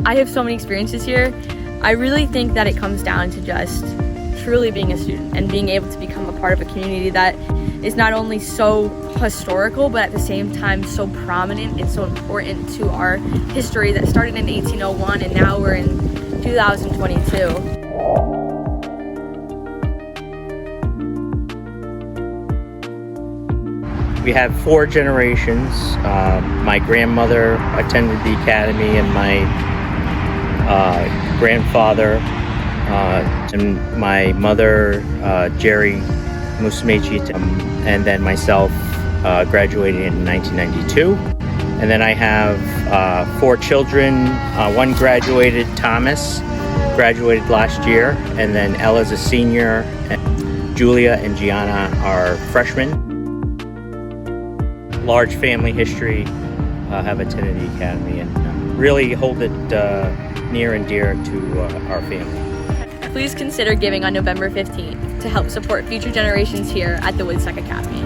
I have so many experiences here. I really think that it comes down to just truly being a student and being able to become a part of a community that is not only so historical, but at the same time so prominent and so important to our history that started in 1801 and now we're in 2022. We have 4 generations. My grandmother attended the academy and my grandfather and my mother, Jerry Musumecis-a, and then myself graduated in 1992. And then I have 4 children. One graduated, Thomas, graduated last year, and then Ella's a senior, and Julia and Gianna are freshmen. Large family history, have attended the academy and really hold it near and dear to our family. Please consider giving on November 15th to help support future generations here at the Woodstock Academy.